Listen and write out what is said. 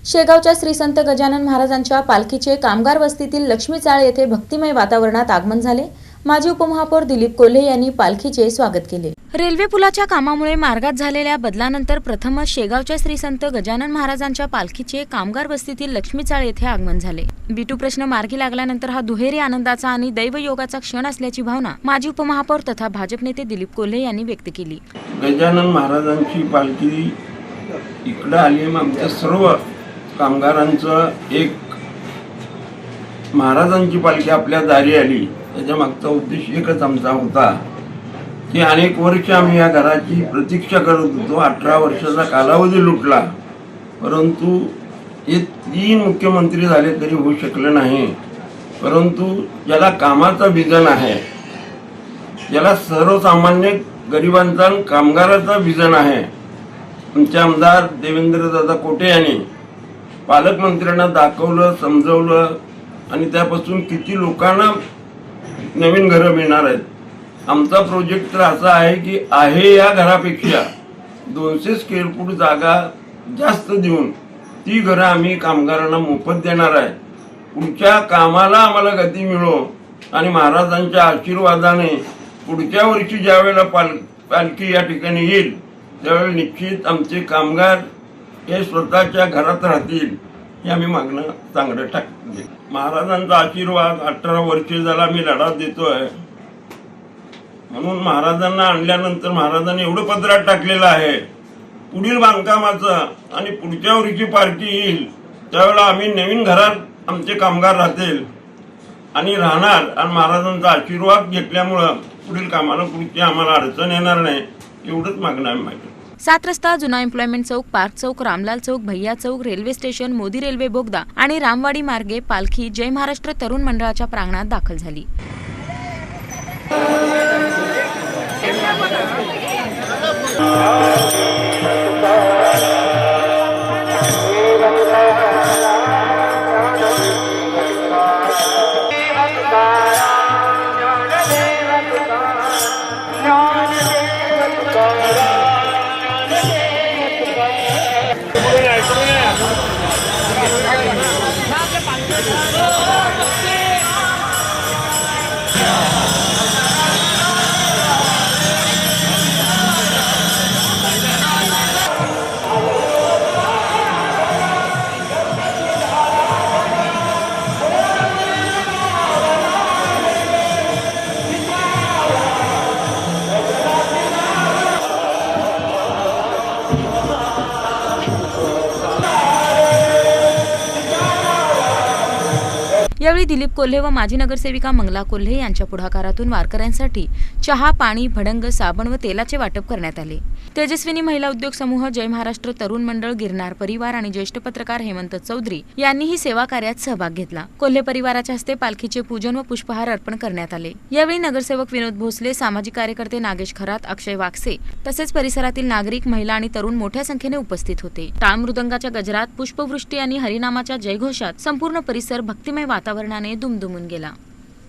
शेगावच्या श्री संत गजानन महाराजांच्या पालखीचे कामगार वस्तीतील लक्ष्मी चाळ येथे भक्तिमय वातावरणात आगमन झाले। माजी उपमहापौर दिलीप कोल्हे यांनी पालखीचे स्वागत केले। रेल्वे पुलाच्या कामामुळे मार्गात झालेल्या बदलानंतर प्रथमच शेगावच्या श्री संत गजानन महाराजांच्या पालखीचे कामगार वस्तीतील लक्ष्मी चाळ येथे आगमन झाले। बिटू प्रश्न मार्गी लागल्यानंतर हा दुहेरी आनंदाचा आणि दैवयोगाचा क्षण असल्याची भावना माजी उपमहापौर तथा भाजप नेते दिलीप कोल्हे यांनी व्यक्त केली। गजानन महाराजांची पालखी इकडे आली, मग आमच्या सर्व कामगारांचं एक महाराजांची पालखी आपल्या दारी आली। त्याच्या मागचा उद्देश एकच आमचा होता की अनेक वर्ष आम्ही या घराची प्रतीक्षा करत होतो। 18 वर्षाचा कालावधी लुटला, परंतु हे 3 मुख्यमंत्री झाले तरी होऊ शकले नाही। परंतु ज्याला कामाचा विजन आहे, ज्याला सर्वसामान्य गरिबांचा कामगाराचा विजन आहे, आमचे आमदार देवेंद्रदादा कोटे यांनी पालकमंत्र्यांना दाखवलं, समजवलं आणि त्यापासून किती लोकांना नवीन घरं मिळणार आहेत। आमचा प्रोजेक्ट तर असा आहे की आहे या घरापेक्षा 200 स्क्वेअर फूट जागा जास्त देऊन ती घरं आम्ही कामगारांना मोफत देणार आहे। पुढच्या कामाला आम्हाला गती मिळो आणि महाराजांच्या आशीर्वादाने पुढच्या वर्षी ज्यावेळेला पालखी या ठिकाणी येईल त्यावेळेला निश्चित आमचे कामगार हे स्वतःच्या घरात राहतील हे आम्ही मागणं चांगलं टाकले। महाराजांचा आशीर्वाद 18 वर्ष झाला मी लढा देतोय, म्हणून महाराजांना आणल्यानंतर महाराजांनी एवढं पदरात टाकलेलं आहे पुढील बांधकामाचं आणि पुढच्या वर्षी पालखी येईल त्यावेळेला आम्ही नवीन घरात आमचे कामगार राहतील आणि राहणार आणि महाराजांचा आशीर्वाद घेतल्यामुळं पुढील कामाला पुढची आम्हाला अडचण येणार नाही, एवढंच मागणं आहे माझं। 7 रस्ता, जुना एम्प्लॉयमेंट चौक, पार्क चौक, रामलाल चौक, भैया चौक, रेल्वे स्टेशन, मोदी रेल्वे बोगदा आणि रामवाडी मार्गे पालखी जय महाराष्ट्र तरुण मंडळाच्या प्रांगणात दाखल झाली। यावेळी दिलीप कोल्हे व माजी नगरसेविका मंगला कोल्हे यांच्या पुढाकारातून वारकऱ्यांसाठी चहा, पाणी, भडंग, साबण व तेलाचे वाटप करण्यात आले। तेजस्विनी महिला उद्योग समूह, जय महाराष्ट्र तरुण मंडळ, गिरनार परिवार आणि ज्येष्ठ पत्रकार हेमंत चौधरी यांनीही सेवा कार्यात सहभाग घेतला। कोल्हे परिवाराच्या हस्ते पालखीचे पूजन व पुष्पहार अर्पण करण्यात आले। यावेळी नगरसेवक विनोद भोसले, सामाजिक कार्यकर्ते नागेश खरात, अक्षय वाकसे तसेच परिसरातील नागरिक, महिला आणि तरुण मोठ्या संख्येने उपस्थित होते। टाळ मृदंगाच्या गजरात, पुष्पवृष्टी आणि हरिनामाच्या जयघोषात संपूर्ण परिसर भक्तिमय वातावरणाने दुमदुमून गेला।